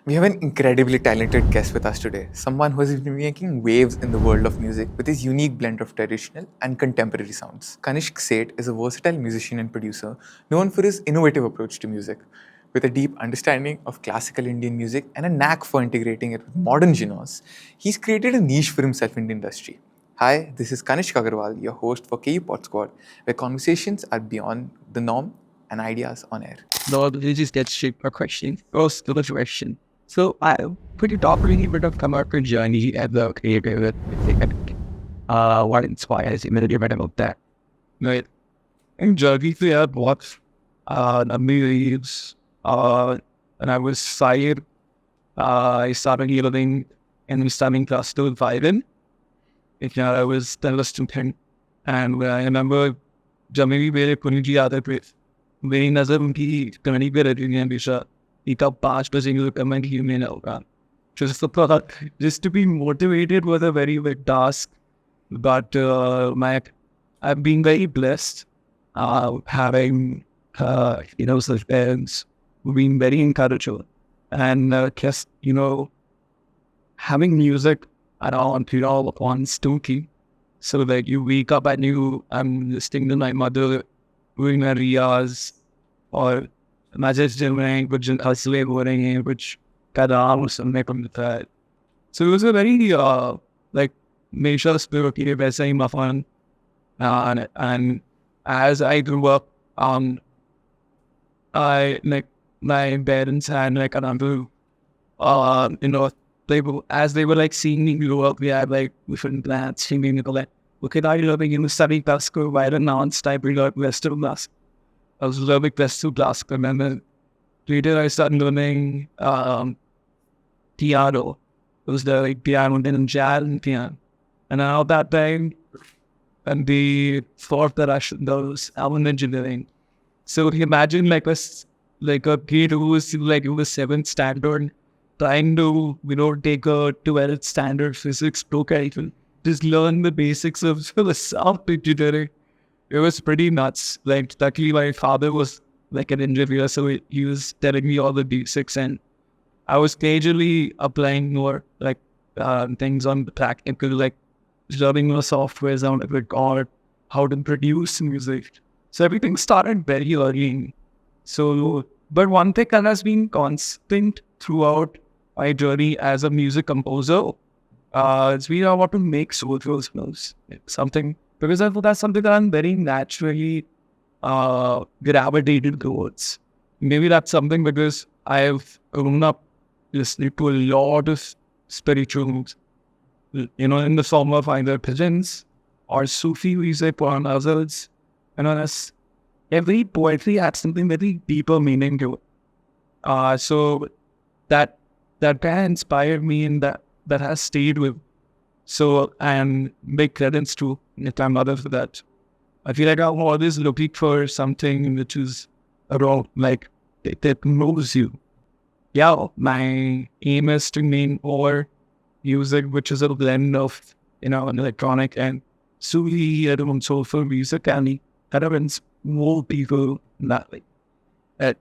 We have an incredibly talented guest with us today, someone who has been making waves in the world of music with his unique blend of traditional and contemporary sounds. Kanishk Seth is a versatile musician and producer known for his innovative approach to music. With a deep understanding of classical Indian music and a knack for integrating it with modern genres, he's created a niche for himself in the industry. Hi, this is Kanishk Aggrawal, your host for KU PodSquad, where conversations are beyond the norm and ideas on air. No, you just get straight per question. Goes to the question. So I could you talk a little bit of commercial journey as a creator? What inspires you? Maybe bit about that. Right. In journey, we had what memories. And I was fired. I started learning and studying class 2 and 5 in. I was still a student, and I remember जब भी मेरे college आते थे मेरी नज़र उनकी कहानी पे रहती थी हमेशा कि कब 5 बजे कमेंट ही में होगा. Just to be motivated was a very big task, but I've been very blessed having such parents who've been very encouraging, and just having music around constantly. So that you wake up and I'm listening to my mother doing her riyaz, or मैं just doing कुछ हंसले हो रहे हैं, कुछ कदम सुनने को मिलता है. So it was a very like मेरा spirit के वैसा ही मफन. And as I grew up, I like my parents had like another they were like seeing me grow up, we had like different plans, singing like, okay, now you're loving studying classical, why don't type of Western class. I was loving Western classical, and then later I started learning piano. It was the like piano and then jazz and piano. And now that time, and they thought that I should know sound engineering. So imagine like a kid who was like in the 7th standard, trying to, take a 12th standard physics book and even just learn the basics of the sound engineering. It was pretty nuts. Like, luckily my father was like an engineer, so he was telling me all the basics, and I was occasionally applying more like things on the technical, like learning more software, sound effect, or how to produce music. So everything started very early. So, but one thing that has been constant throughout my journey as a music composer, it's been I want to make soulful smells. Something, because I thought that's something that I'm very naturally gravitated towards. Maybe that's something because I've grown up listening to a lot of spiritual music, in the form of either pigeons or Sufi music or others. That's every poetry had something very deeper meaning to it. So that kind of inspired me, and that has stayed with. So, and big credits to my mother for that. I feel like I'm always looking for something which is around, like, that moves you. Yeah, my aim is to make more music which is a blend of, an electronic and Sufi and soulful music, and that happens more people in that way.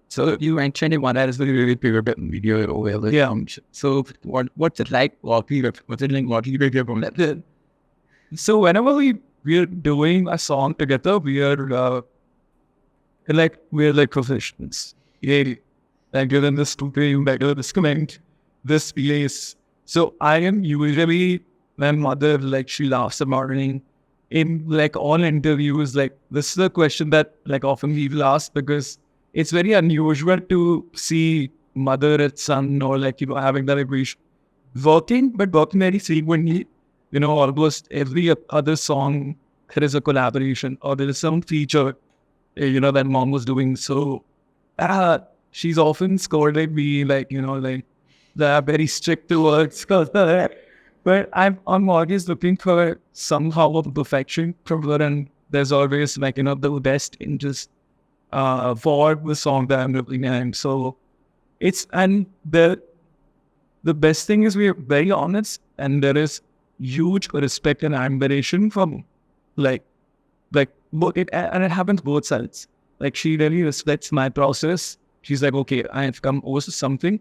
So you mentioned one that is really big video over. Yeah. So what's it like? What's it like working from that? So whenever we're doing a song together, we're like professionals. Yeah. Like you're in the studio, you better disconnect this place. So I am usually, my mother, like, she laughs about it in like all interviews. Like, this is a question that like often people ask, because it's very unusual to see mother and son, or like, having that equation working very frequently. Almost every other song, there is a collaboration or there is some feature, that mom was doing. So she's often scolded me, like, like, they're very strict towards, but I'm always looking for somehow of perfection from her, and there's always like, the best in just for the song that I'm looking at. So and the best thing is we're very honest, and there is huge respect and admiration from like and it happens both sides. Like, she really respects my process. She's like, okay, I have come over to something,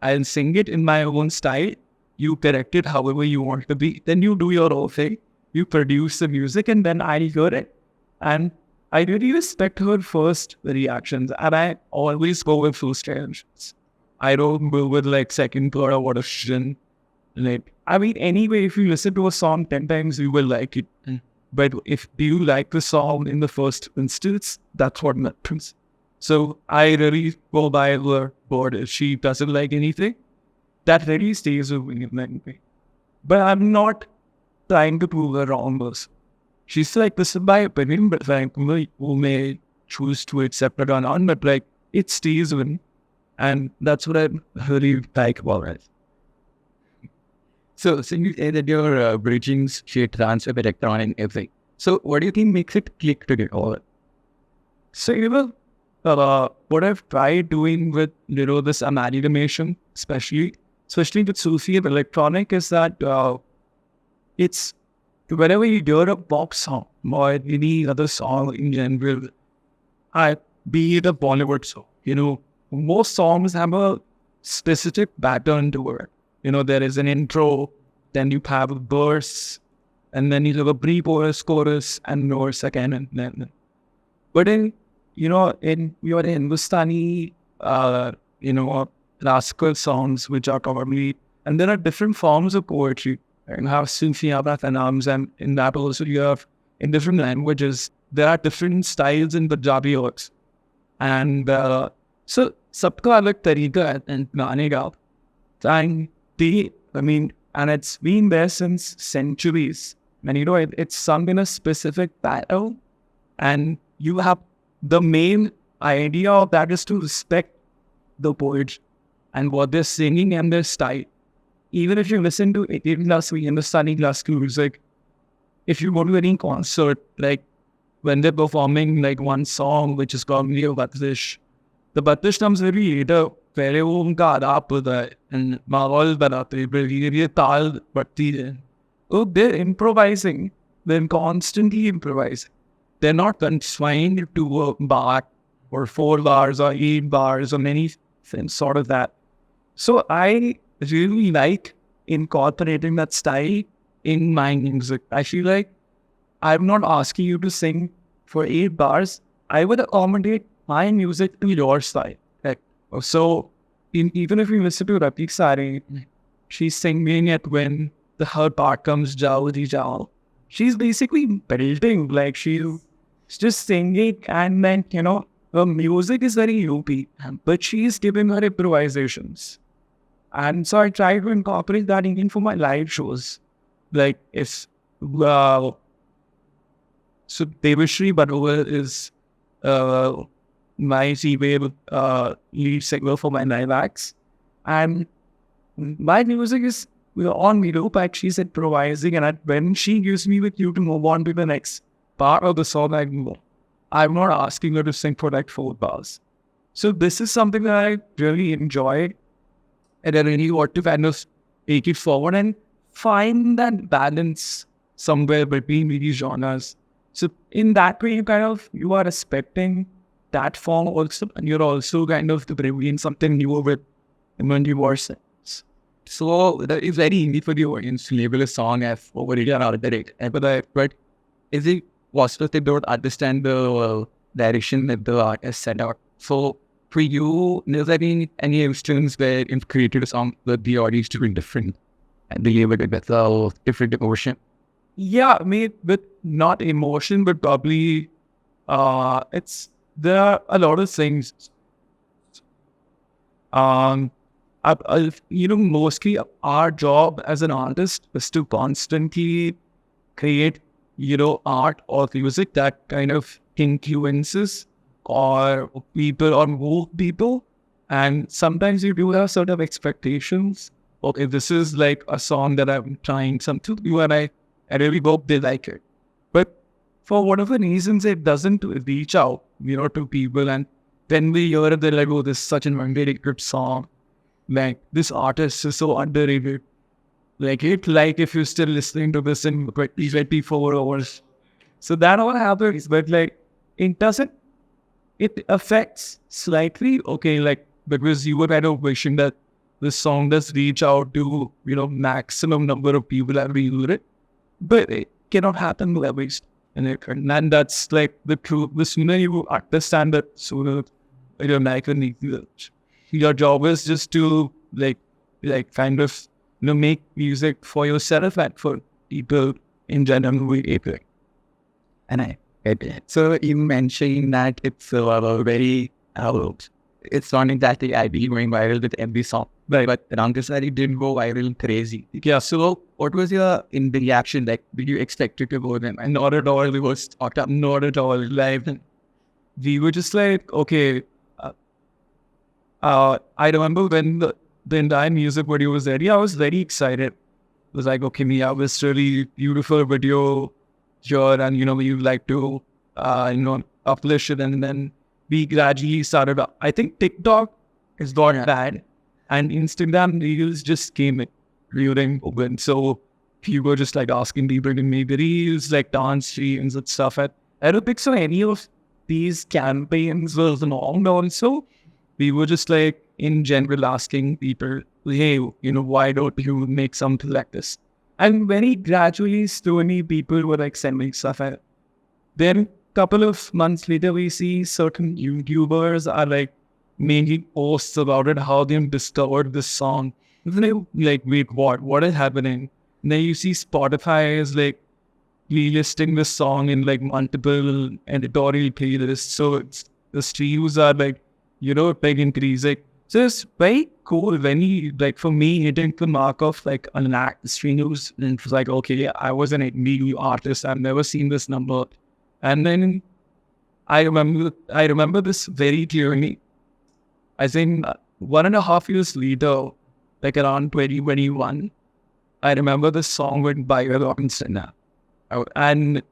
I'll sing it in my own style. You correct it however you want to be. Then you do your own thing. You produce the music and then I hear it. And I really respect her first reactions. And I always go with first reactions. I don't go with like second, third, or what a shit. Like, I mean, anyway, if you listen to a song 10 times, you will like it. But if you like the song in the first instance, that's what matters. So I really go by her word. If she doesn't like anything, that really stays with me. But I'm not trying to prove her wrong. She's like, this is my opinion, but like, who may choose to accept it or not, but like, it stays with me. And that's what I really like about it. So you say that you're bridging shit transfer with electronic and everything. So what do you think makes it click together? So, what I've tried doing with, this amalgamation, especially with Sufi and electronic, is that it's whenever you hear a pop song or any other song in general, be it a Bollywood song, most songs have a specific pattern to it. There is an intro, then you have a verse, and then you have a pre-chorus, chorus, and verse again, and then. But in your Hindustani, classical songs, which are probably, and there are different forms of poetry. You have Sufi, Abhatanams, and in that also you have, in different languages, there are different styles in Punjabi works. And so, sabka alag tarika and gaane ka. And it's been there since centuries. And it's sung in a specific pattern. And you have the main idea of that is to respect the poets and what they're singing and their style. Even if you listen to Indian classical, Hindustani classical music, if you go to any concert, like when they're performing like one song, which is probably a Batish, the Batish comes very later, where वो उनका आदाब होता है and माहौल बनाते हैं, ये ताल बढ़ती है. So they're improvising, they're constantly improvising. They're not confined to a bar or 4 bars or 8 bars or anything sort of that. So I really like incorporating that style in my music. I feel like I'm not asking you to sing for 8 bars. I would accommodate my music to your style. So even if you listen to Rangi Saari, she's singing it when the her part comes Jao Di Jao. She's basically building, like she's just singing, and then her music is very loopy, but she's giving her improvisations. And so I try to incorporate that even for my live shows. Like if so Devashri Barover is my female lead singer for my live acts. And my music is on me loop, like she's improvising, and when she gives me the cue to move on to the next part of the song, I'm not asking her to sing for like 4 bars. So this is something that I really enjoy, and I really want to kind of take it forward and find that balance somewhere between these genres. So in that way, you are respecting that form also, and you're also kind of bringing something new with when you are sense. So it's very easy for the audience to label a song as overrated or underrated. But is it possible they don't understand the direction that the artist set out? So for you, is there any instance where you've created a song that the audience to be different and delivered it with a different emotion? Yeah, with not emotion, but probably there are a lot of things. Mostly our job as an artist is to constantly create, art or music that kind of influences or people or move people. And sometimes you do have sort of expectations. Okay, this is like a song that I'm trying something to do, and I really hope they like it. But for whatever reasons, it doesn't reach out, to people. And then we hear it, they're like, oh, this is such an underrated song. Like, this artist is so underrated. Like if you're still listening to this in 24 hours. So that all happens, but like, it affects slightly, okay, like, because you were kind of wishing that this song does reach out to, maximum number of people every year, but it cannot happen always. And that's like the truth. The sooner you understand that, sooner your life will need to. Your job is just to kind of make music for yourself and for people in general. And I get it. So you mentioned that it's very it's not exactly ID going viral with every song. Right. But Rangi Saari didn't go viral crazy. Yeah. So What was your reaction? Like, did you expect it to go then? And not at all. We was not at all. Like we were just like, okay. I remember when the entire music video was ready, I was very excited. It was like, okay, we have this really beautiful video here, and we would like to, uplift it, and then we gradually started. I think TikTok is not bad, and Instagram Reels just came in during open. So people were just like asking people to make the reels, like dance streams and stuff. And I don't think so any of these campaigns was long also. We were just like in general asking people, hey, why don't you make something like this? And very gradually, slowly, people were like sending stuff out. Then couple of months later, we see certain YouTubers are like making posts about it, how they've discovered this song. Like, wait, what is happening? And then you see Spotify is like listing this song in like multiple editorial playlists. So the streams are like, like increasing. So it's very cool when for me, hitting the mark of like an lakh streams. And it was like, okay, I was an new artist. I've never seen this number. And then I remember this very clearly. I think 1.5 years later, like around 2021, I remember the song went viral on Instagram. And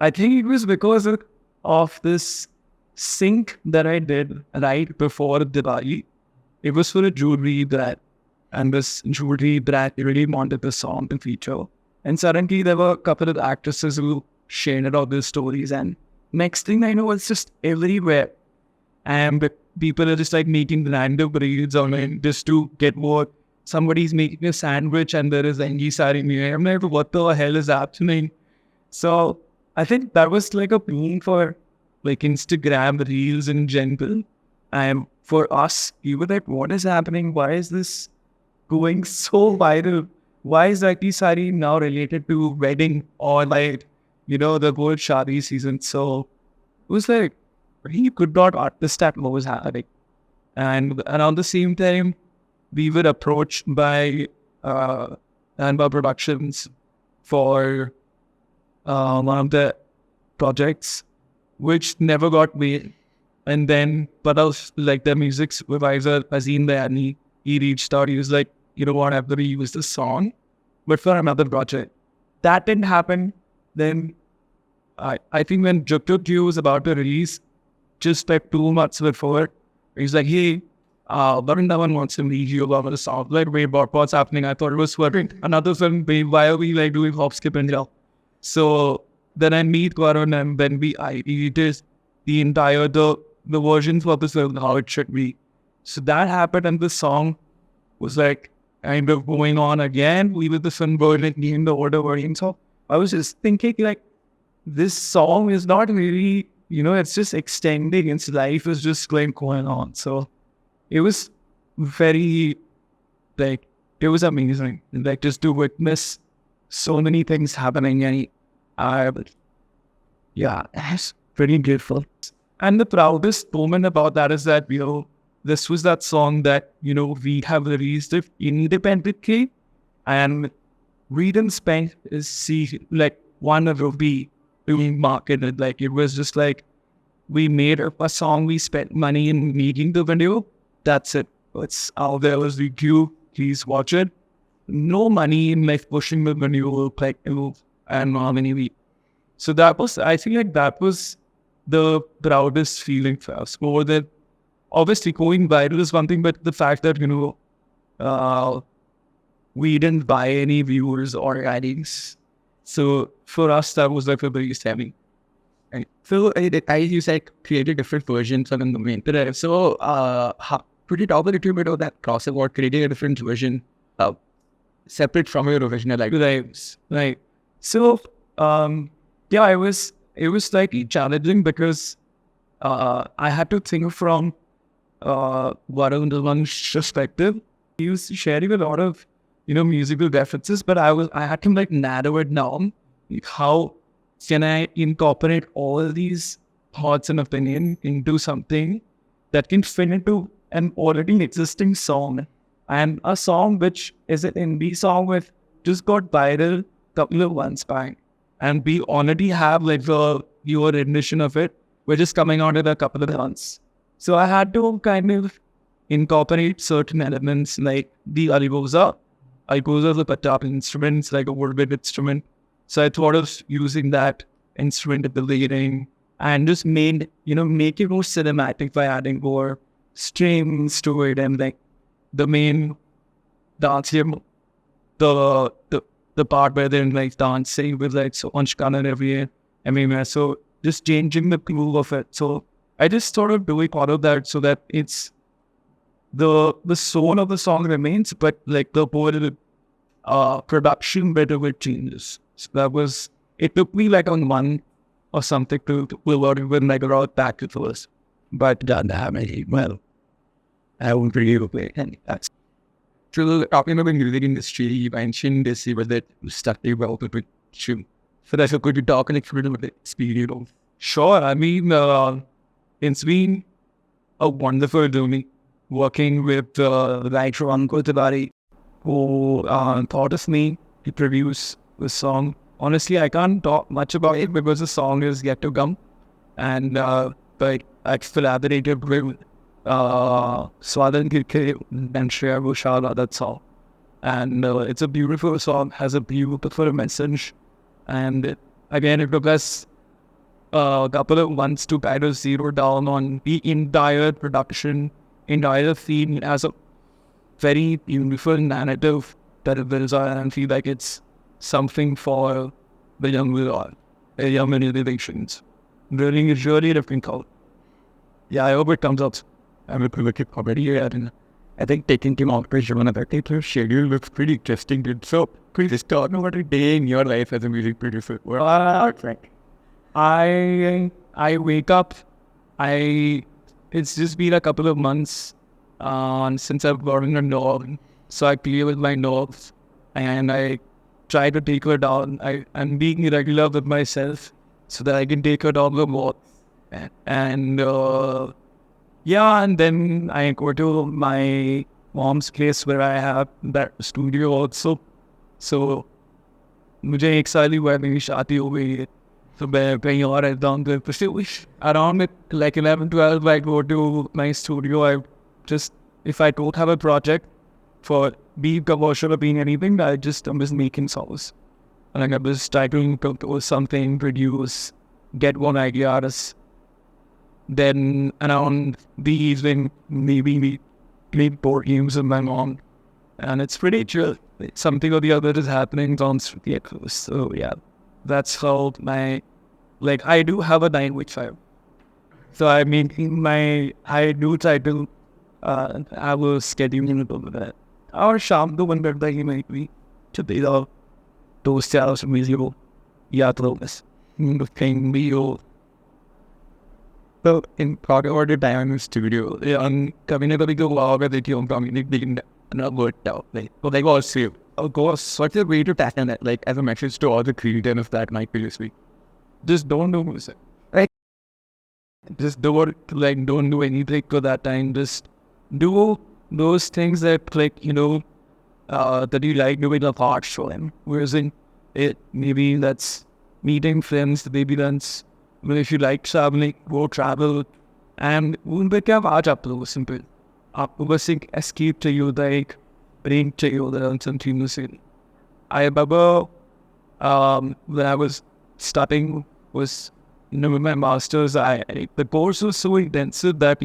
I think it was because of this sync that I did right before Diwali. It was for a jewelry brand, and this jewelry brand really wanted the song to feature. And suddenly there were a couple of actresses who shared about their stories, and next thing I know, it's just everywhere. And people are just like making random reels online just to get more. Somebody's making a sandwich and there is Rangi Saari near. I'm like, what the hell is happening? So I think that was like a boon for like Instagram reels in general. And for us, we were like, what is happening? Why is this going so viral? Why is Rangi Saari now related to wedding or like, the whole Shadi season? So it was like, he could not understand what was happening. And around the same time, we were approached by Anba Productions for one of the projects, which never got made. And then, but I was like the music supervisor, Azim Bayani, he reached out. He was like, what, I'm going to use this song, but for another project. That didn't happen. Then I think when Juktuk was about to release, just like 2 months before, he's like, hey, Varun wants to meet you about the song. Like, wait, what's happening? I thought it was for another film. Why are we like doing hop, skip, and jump? So then I meet Varun, and then I edited the entire, the versions of the film, how it should be. So that happened, and the song was like kind of going on again. We with the film version in the older version. So I was just thinking, like, this song is not really, it's just extending. Its life is just going on. So it was very, like, it was amazing. Like, just to witness so many things happening. And it's pretty beautiful. And the proudest moment about that is that, this was that song that, we have released it independently. And we didn't spend, like, 1 rupee doing marketed. Like, it was just like, we made a song, we spent money in making the video. That's it. It's out there as review. Please watch it. No money in like pushing the video, like, and how many. So that was, I think, like that was the proudest feeling for us. More than obviously going viral is one thing, but the fact that we didn't buy any viewers or ratings. So for us, that was like a very savvy. Right. So, as you said, created different versions of the internet. So, could you talk a little bit about that process about creating a different version, separate from your original idea? Right. So, yeah, it was slightly challenging because I had to think from Varun's perspective. He was sharing a lot of, musical references, but I had to like narrow it down. Like, how can I incorporate all these thoughts and opinion into something that can fit into an already existing song, and a song which is an indie song with just got viral couple of months back, and we already have like the your rendition of it, which is coming out in a couple of months. So I had to kind of incorporate certain elements like the algoza. Algoza is a patap instrument, it's like a woodwind instrument. So I thought of using that instrument at the beginning and just make it more cinematic by adding more strings to it, and like the main dance here, the the part where they're like dancing with like so much color everywhere. So just changing the groove of it. So I just sort of doing all of that so that it's the soul of the song remains, but like the whole production bit of it changes. So that was, it took me like a month or something to pull out even like around back to first. But done that well. I won't really play any that's so talking about the music industry, you mentioned this year that you studied well with you. So that's a good talk and little bit experience. Sure. I mean, it's been a wonderful journey working with the writer Rangi Saari, who thought of me to produce the song. Honestly, I can't talk much about it because the song is yet to come. And but I collaborated with Swadan Kirke and Shreya Ghoshal on that song. And it's a beautiful song, has a beautiful message. And again, it took us a couple of months to kind of zero down on the entire production, entire theme as a very beautiful narrative that it builds on, and feel like it's something for the younger generations. Really different call. Yeah, I hope it comes out. I'm a prolific already, and I think taking him out pressure on a particular schedule looks pretty interesting. So, could you just talk about a day in your life as a music producer? Well, I wake up. It's just been a couple of months since I've gotten a dog, so I play with my dogs, and I try to take her down. I'm being regular with myself so that I can take her down the walk, and and then I go to my mom's place where I have that studio also. So मुझे एक साल ही हुआ है मेरी शादी हो गई है, तो मैं कहीं और रहता हूँ. तो around like 11-12 I go to my studio. I just, if I don't have a project for being commercial or being anything, I'm just making songs. And I'm just trying to compose something, produce, get one idea out of. Then around the evening, maybe we play board games with my mom. And it's pretty chill. Something or the other is happening on the echoes. So yeah, that's how I do have a 9-5. So I mean, I do try to have a schedule of that. Or शाम को बन करता है कि मैं भी चलते जाओ दोस्त यारों से मिल जाओ या तो बस कहीं भी हो. So in order time in the studio, on coming to the log that you communicating not worked out. Like also, of course, what's the way to tackle that? Like as a message to all the creators of that might be this week. Just don't do music. Right? Just don't do anything for that time. Just do those things that that you like doing a part for them. Whereas in it, maybe that's meeting friends, maybe that's, well, if you like traveling, go travel. And उनपे क्या बात आप लोगों simple. आपको बस एक escape चाहिए होता है, एक break चाहिए होता है some चीज़ों से. I remember when I was studying with my masters, the course was so intensive that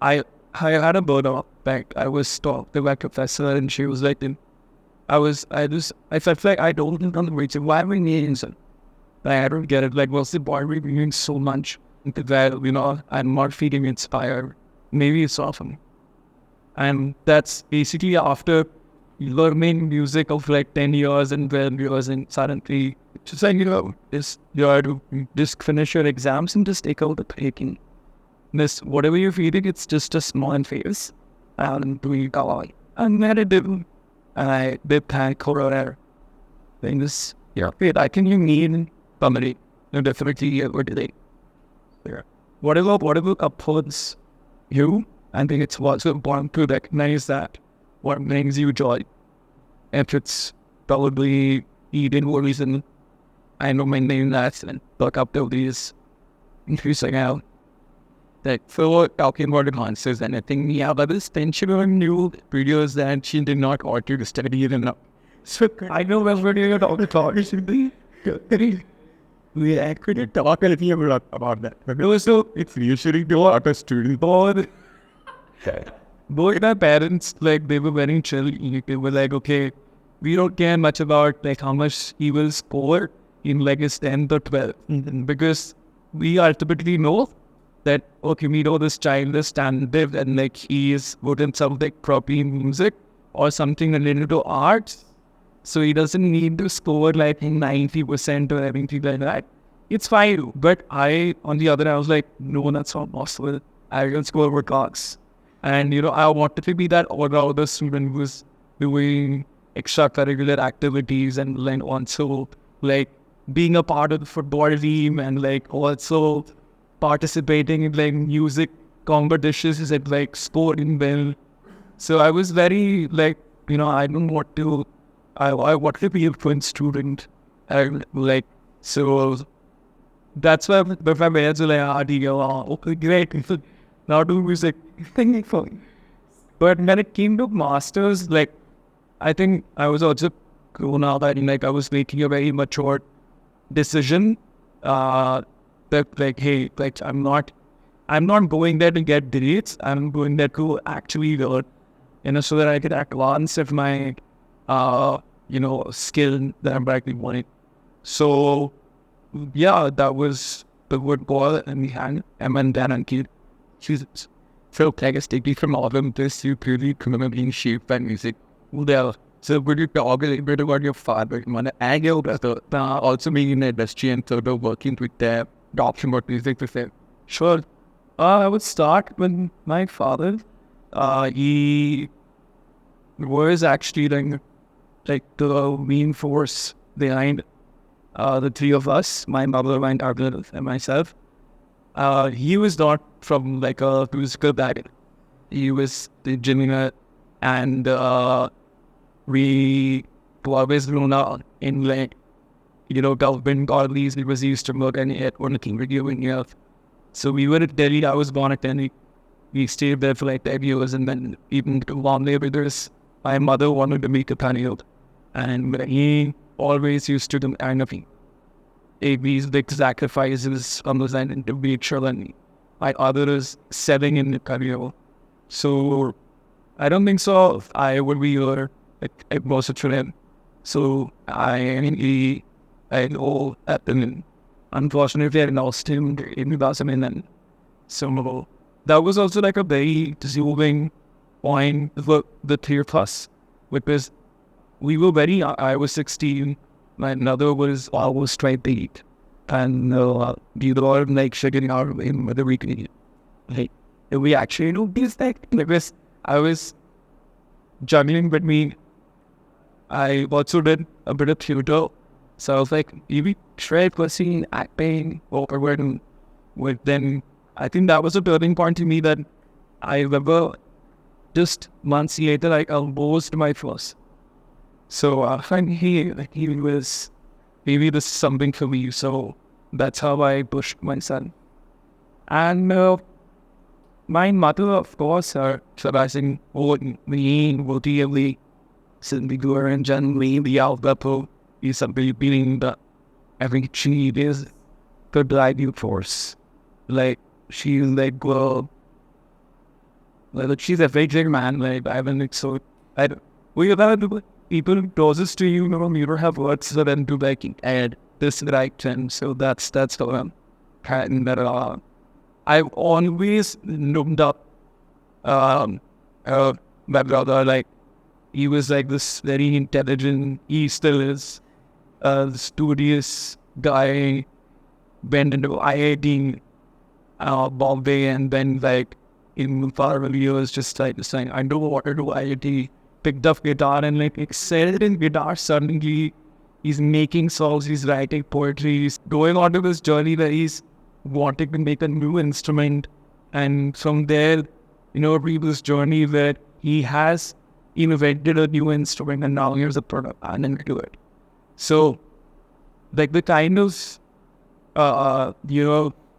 I had a burnout. Like I was talked to my professor, and she was like, I felt like I don't know the reason why we need it. I don't get it. Like, what's the point? We're doing so much that I'm not feeling inspired. maybe it's often. And that's basically after learning music of like 10 years and 12 years, and suddenly just like, you have to just finish your exams and just take out the taking. This, whatever you're feeling, it's just a small phase. And we go on. And then I did, and I did thank Corona. Saying this, wait, I think you need somebody. No, definitely, what do they? Whatever upholds you, I think it's also important to recognize that what brings you joy. If it's probably eating or reason, I know my name that and look up to these increasing out. Like for talking about the concerts and I think but this tension on new videos that she did not want to study it enough. So I know when we're doing all the talk, we actually talk a little about that. But also, it's usually to a student board. Both my parents, like, they were very chill. They were like, okay, we don't care much about, like, how much he will score in, like, his 10th or 12th. Because we ultimately know that, okay, we know this child is talented and, like, he is good in something probably in music or something related to arts. So he doesn't need to score, like, 90% or anything like that. It's fine. But on the other hand, I was like, no, that's not possible. I can score with class. And, I wanted to be that all-rounder student who was doing extracurricular activities and like also like being a part of the football team and like also participating in like music competitions and like scoring well. So I was very like, I don't want to, I want to be a fun student. And like, so that's why my parents were like, okay, great. Now do music. But when it came to masters, like, I think I was also grown up and like I was making a very mature decision. That like, hey, like I'm not going there to get grades. I'm going there to actually learn, so that I could advance of my, skill that I'm actually wanting. So, yeah, that was the word call and we had and Dan and Kid. So, I guess taking from all of this, you clearly remember being shaped by music. Well, so would you talk a little bit about your father and your brother, also being in the industry and sort of working with them, talking about music with them? Sure. I would start with my father. He was actually like the main force behind the three of us, my mother, my daughter, and myself. He was not from like a musical background. He was the engineer, and we always grown up in like, government colonies. It was used to work and it on the radio in here. So we were at Delhi. I was born at Delhi. We stayed there for like 10 years, and then even one day with this, my mother wanted to make a panel, and he always used to do anything. These big sacrifices on the side to make sure that my other is selling in the career. So I don't think so. I would be here like it was for him. So I know that, and unfortunately I lost him in 2009. So that was also like a very dissolving point for the three of us, because we were I was 16, my another was almost 28, and we were all like figuring out whether we could, like, we actually do these things, because I was juggling between, I also did a bit of theater, so I was like, maybe try pursuing acting or when then I think that was a turning point to me that I remember just months later I almost my first. So he was, maybe this is something for me. So that's how I pushed my son. And my mother, of course, surprising me, motively, since we were in generally the alpha is something being that I think she is the driving force. Like, she's like, well, she's a very man. Like, I haven't, so, we have people closest to you, you don't have words for them to like add this right, and so that's the pattern that I've always looked up Um, my brother, like, he was like this very intelligent, he still is, studious guy, went into IIT, Bombay, and then like in 5 years, just like saying, I don't want to do IIT, picked up guitar and like excelled in guitar. Suddenly, he's making songs, he's writing poetry, he's going on to this journey where he's wanting to make a new instrument. And from there, read this journey where he has invented a new instrument and now here's a product and into it. So, like the kind of,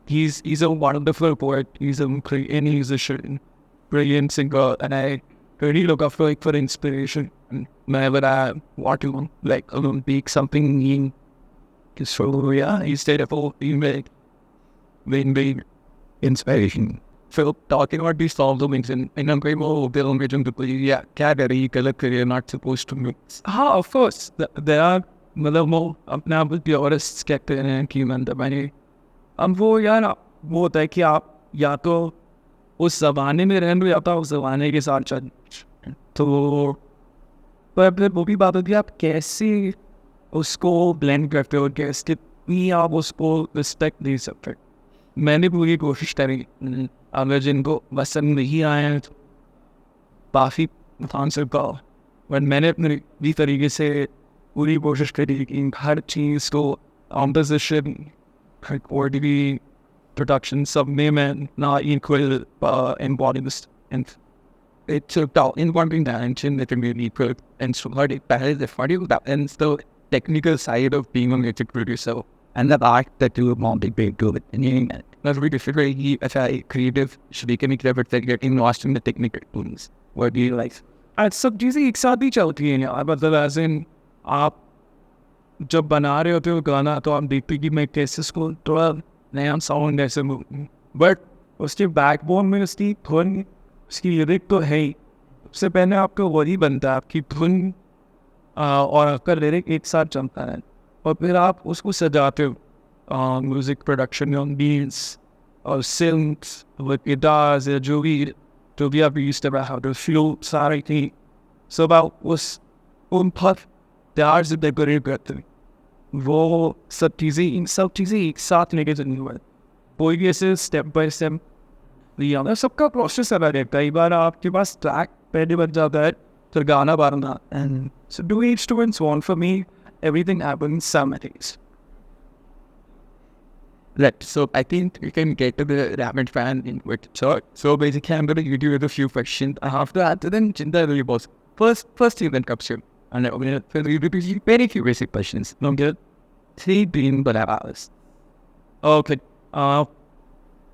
he's a wonderful poet, he's a brilliant musician, brilliant singer, and I really look up for inspiration. And whenever I want to make something new, so yeah, instead of being inspiration. So talking about these songs in a way more open to play, yeah, category, color career, not supposed to mix. Of course, there are more अपने आप purists कहते हैं कि मतलब मैंने अब वो यार वो होता है कि आप या तो उस ज़माने में रहने या तो उस ज़माने के साथ चल तो पर फिर वो भी बात होती है आप कैसे उसको ब्लेंड करते हो कैसे भी आप उसको रिस्पेक्ट दे सकते। मैंने पूरी कोशिश करी, अगर जिनको पसंद नहीं आए तो काफ़ी आंसर का, बट मैंने अपने भी तरीके से पूरी कोशिश करी कि हर चीज़ को कॉम्पोजिशन कोऑर्डिनेशन production सब में मैं ना equal importance and it's about involving dimension that can be equal and so hard it balance the funny and the technical side of being a music producer and the art that you want to be good and that's really difficult as a creative should be clever that getting lost in the technical things. What do you like? सब चीज़ें एक साथ ही चलती हैं यार, मतलब as in आप जब बना रहे होते हो गाना तो आप देखते कि मैं कैसे इसको थोड़ा नया साउंड ऐसे बट उसके बैकबोन में उसकी धुन उसकी लिरिक तो है ही, उससे पहले आपका वही बनता है आपकी धुन और आपका लिरिक एक साथ चलता है और फिर आप उसको सजाते हो म्यूज़िक प्रोडक्शन ऑन बीट्स और सिंथ्स विद गिटार्स या जो भी आप यूज़ कर रहे हो फ्लूट सारी थी सब आप उन पर प्यार से डेकोरेट करते हैं, वो सब चीज़ें एक साथ लेके चलनी हुआ है, कोई भी ऐसे स्टेप बाय स्टेप लिया ना, सबका प्रोसेस अलग है। कई बार आपके पास ट्रैक पहले बन जाता है फिर गाना Barna and so do instruments one for me everything happens simultaneously. Right, so I think we can get to the rapid fire in quick short. So basically I'm going to hit you with a few questions. I have to answer them in the really boss. First thing that comes to you. And I'm going to be very few basic questions. No good. 3 dream hours. Okay.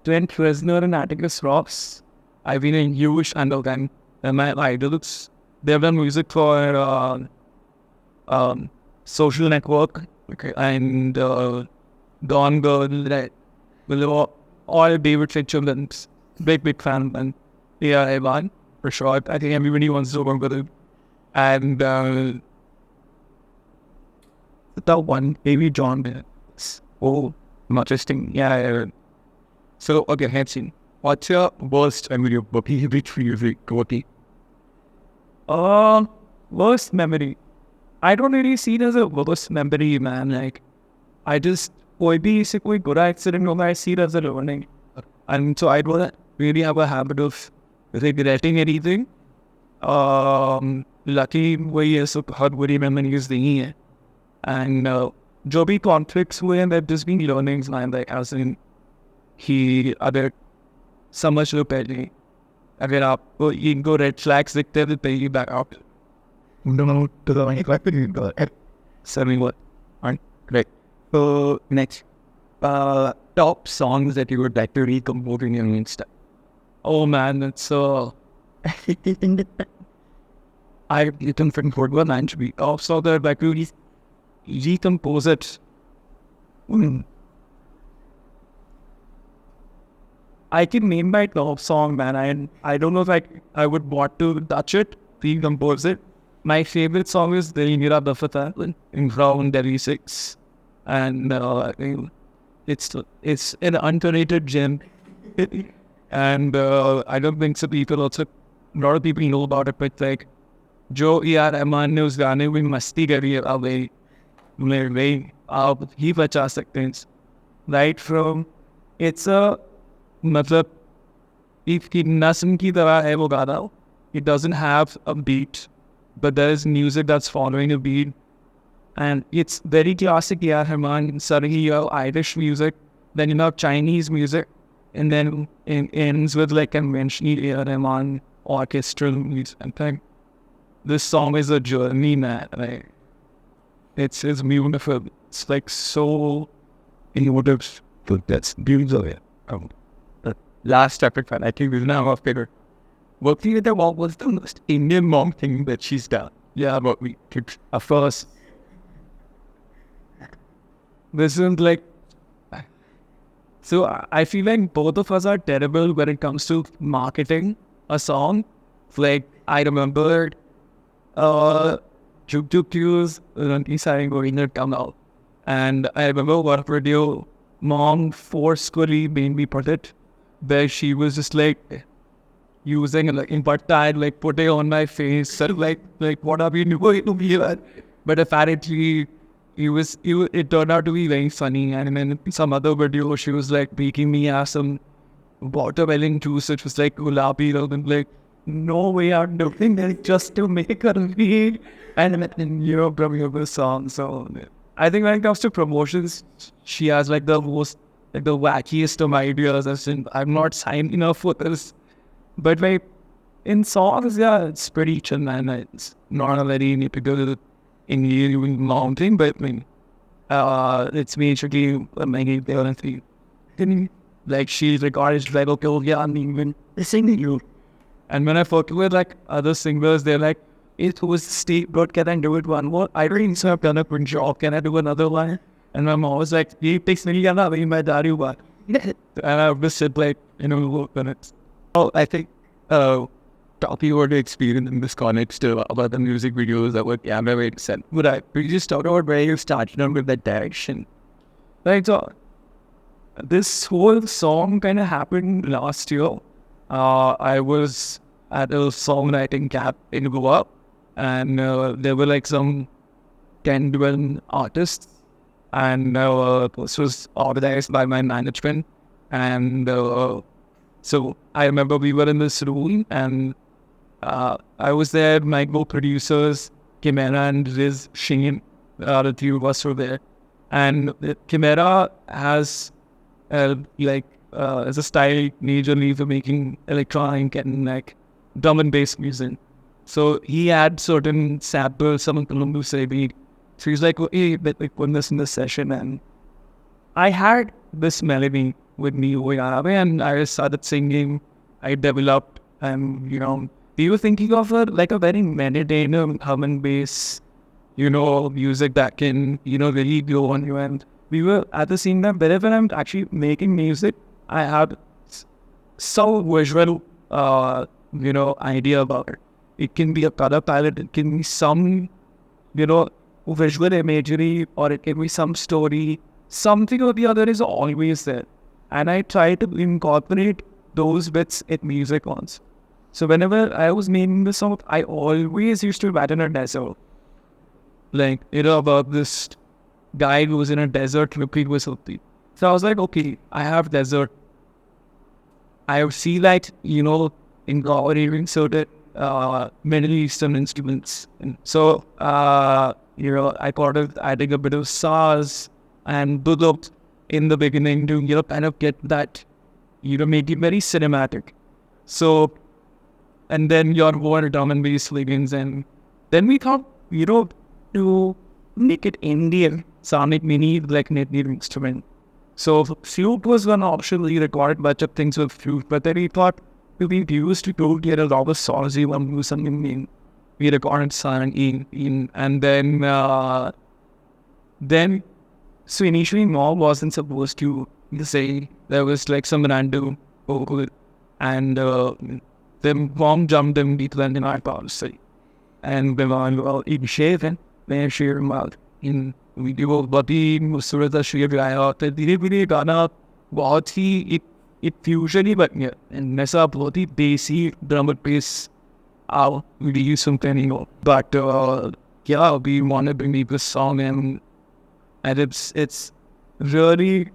Trent Reznor and Atticus Ross. I've been a huge fan of them. They're my idols. They've done music for Social Network, okay, and Gone Girl, right? Well, all David Fincher films. Big fan, and yeah, Evan for sure. I think everybody wants to work with him. And the one, maybe John. Oh, interesting. Yeah. So okay, Hanson, what's your worst memory of Bobby music? Worst memory. I don't really see it as a worst memory, man. Like, I just, कोई भी इससे कोई बुरा accident होगा, I see it as a learning. And so I don't really have a habit of regretting anything. Lucky वही है, सब बहुत बुरी memories नहीं है. And जो भी conflicts हुए हैं, there just been learnings, man. Like, as in, अगर समझ लो पहले, अगर आपको इनको red flags दिखते हैं तो पहले back out. No, to the mic. Sorry, what? Aren't great. So next, top songs that you would like to recompose in your Insta. Oh man, it's I've written for one and we also that like to recompose it. I can name my top song, man. I don't know if I would want to touch it, recompose it. My favorite song is the Nira Bafata in Round 6, and it's an underrated gem. And I don't think so. People also, a lot of people know about it, but like, जो यार रहमान ने उस गाने में मस्ती करी है अब भाई आप ही बचा सकते हैं राइट फ्रॉम इट्स अ मतलब if की नस्म की तरह है वो गाना it doesn't have a beat but there is music that's following a beat and it's very classic yeah Rahman suddenly you have Irish music then you have Chinese music and then it ends with like conventional Rahman orchestral music and thing. This song is a journey, man. Like, it's beautiful. It's like so emotive. That's beautiful. The last epic one, I think is now our favorite. Working with the what was the most Indian mom thing that she's done. Yeah, but we could, of course. This isn't like. So I feel like both of us are terrible when it comes to marketing a song. Like, I remember Tuk Q's Rangi Saari going to come out. And I remember one video, mom forcefully made me put it, where she was just like using like in part like putting on my face, sort of like what are we doing to me? But apparently it turned out to be very funny. And then in some other video, she was like making me have some watermelon juice, which was like gulabi, and like, no way I'm doing it just to make a reel and you're coming up with a song. So I think when it comes to promotions, she has like the most like the wackiest of ideas. As in, I'm not signed enough for this. But like in songs, yeah, it's pretty chill, man. It's not a very typical Indian mountain, but I mean it's basically a mega thing. Like she's regarded like okay, yeah, I'm even listening to you. And when I talk with like other singers, they're like, it was Steve, but can I do it one more? I really so I've done a good job. Can I do another line? And my mom was like, he takes me in my daddy one. And I just sit like, look on it. Oh, I think talking about the experience in this context about the music videos that were camera made sense. But we just talked about where you started on with that direction. Like so this whole song kind of happened last year. I was at a songwriting camp in Goa, and there were like some 10, 12 artists, and this was organized by my management. And so I remember we were in this room, and I was there, my co-producers, Kimera and Riz Sheen, the three of us were there. And Kimera has as a style majorly for making electronic and like drum and bass music. So he had certain samples, some Columbus beat. So he's like, hey, like put this in the session. And I had this melody with me and I started singing. I developed and we were thinking of like a very meditative hum and bass, music that can, really go on you. And we were at the same time, whenever I'm actually making music, I have some visual, idea about it. It can be a color palette, it can be some, visual imagery, or it can be some story. Something or the other is always there. And I try to incorporate those bits in music once. So whenever I was making this song, I always used to imagine a desert. Like, about this guy who was in a desert looking for something. So I was like, okay, I have desert. I see like, incorporating certain Middle Eastern instruments. And so, I thought of adding a bit of SARS and Budok in the beginning to, kind of get that, make it very cinematic. So, and then your more drum and bass begins. And then we thought, to make it Indian, sounding mini like native instrument. So flute was one option. We recorded a bunch of things with flute, but then we thought we used to go get a lot of songs. We want to do something in. We recorded song in, and then so initially mom wasn't supposed to say. There was like some random vocal, and then mom jumped in between and I policy, and then well in shaven, then she remarked in video बहुत ही खूबसूरत share आया और धीरे धीरे गाना बहुत ही it usually, but yeah, and Nessa Bloti, desi drum and bass, we use something, but yeah, we wanted to make this song, and it's really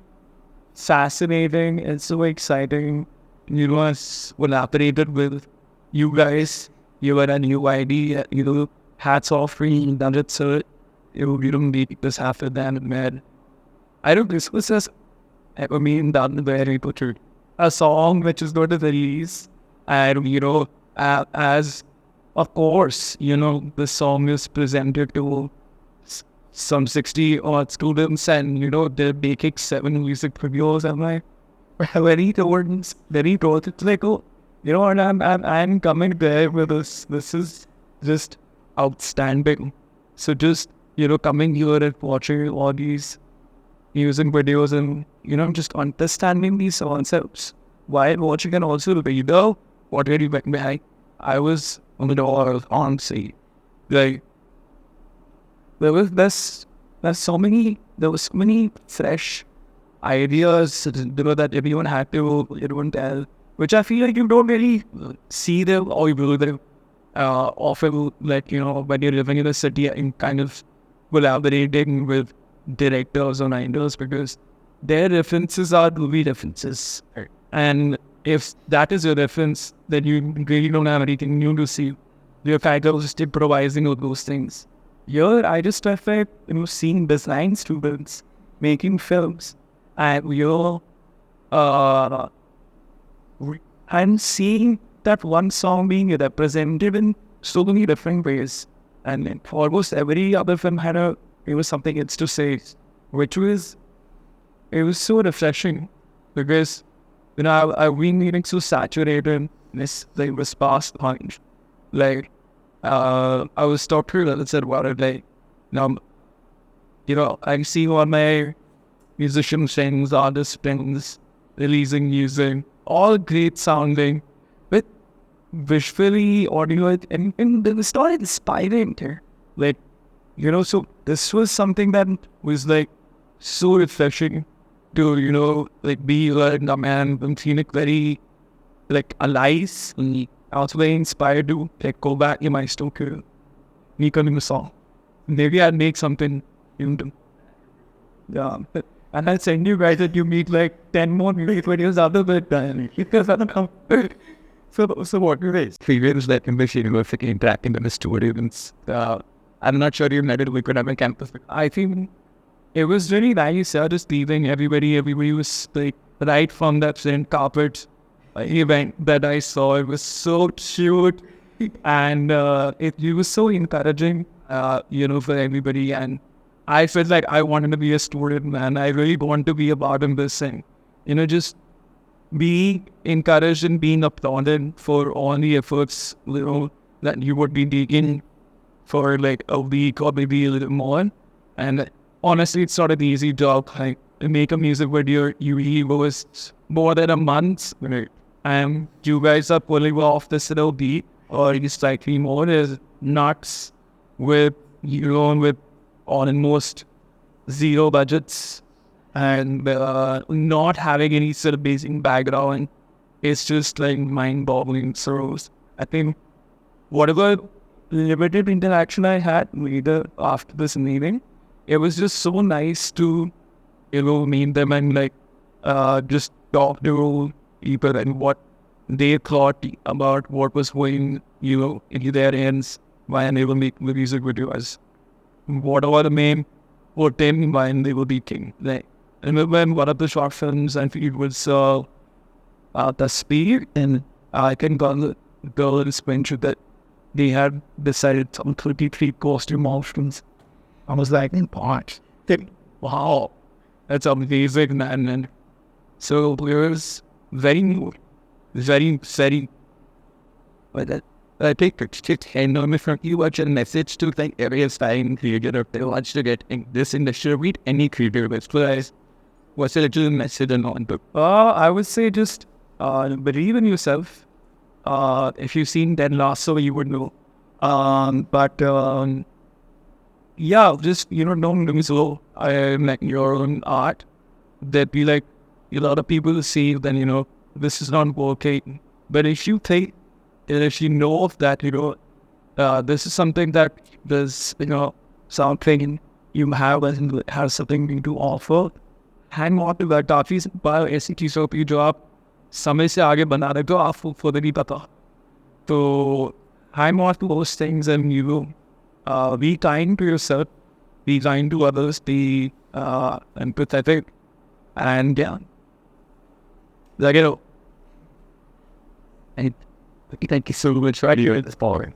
fascinating. It's so exciting. Us collaborated with you guys. You were a new idea. Hats off for you. Done it, sir. You don't make this happen, and man, I don't. This was just, I mean, done very butchered. A song which is going to release, and as of course, the song is presented to some 60 odd students, and they're making 7 music videos. I'm like, very towards it's like, oh, and I'm coming there with this. This is just outstanding. So just coming here and watching all these music videos, and just understanding these concepts while watching, and also what really went behind. I was on the door, honestly, like there was so many fresh ideas that everyone had to tell, which I feel like you don't really see them, or you will them often, like when you're living in a city and kind of collaborating with directors or writers, because their references are movie references, and if that is your reference, then you really don't have anything new to see. You're kind of just improvising all those things. Here, I just felt like seeing design students making films, and I'm seeing that one song being represented in so many different ways, and in almost every other film had something it's to say, which was so refreshing, because I've been getting so saturated in this past point. Like I was talking to said about it, like now I see all my musician friends, artist friends releasing music, all great sounding, but visually, audio, and it started inspiring her. Like, so this was something that was like so refreshing to, like be like a man and feel like very like alive. And I was very inspired to like go back in my studio, make a song. Maybe I'd make something into. Yeah. And I send you guys that you make like 10 more music videos after that time. Because I don't know. So what do you experience that in the university interacting in the students? I'm not sure you met it with academic campus. I think it was really nice. Just leaving everybody was like right from that red carpet event that I saw. It was so cute, and it was so encouraging, for everybody. And I felt like I wanted to be a student, and I really want to be a part of this thing. Just being encouraged and being applauded for all the efforts, that you would be taking for like a week or maybe a little more. And honestly, it's not an easy job. Like, to make a music video, usually was more than a month. And you guys are pulling off this little beat, or slightly more, is nuts with with almost zero budgets, and not having any sort of basic background. It's just like mind-boggling. So I think whatever limited interaction I had later after this meeting, it was just so nice to meet them and like just talk to people and what they thought about what was going into their ends while they will make the music videos. What are the main thing when they were making? Like, I remember in one of the short films, and it was The Speed, and I think the girl mentioned that they had decided some 33 costume options. I was like, what? Wow, that's amazing, man. And so it was very new, very, very. But I think it's enormous from you watch a message to like every aspiring creator that wants to get in this industry. Read any creator website. What's a little message and on book? I would say just believe in yourself. If you've seen Ted Lasso, you would know. Yeah, just don't lose hope. Like your own art. That be like a lot of people see then this is not working. But if you think, and if you know that, this is something that there's, something you have and has something to offer, hang on to that. काफी बार ऐसी चीज़ों की जो आप समय से आगे बना रहे हो आपको खुद नहीं पता. So hang on to those things and be kind to yourself, be kind to others, be empathetic, and like, And thank you so much for doing this, Paul.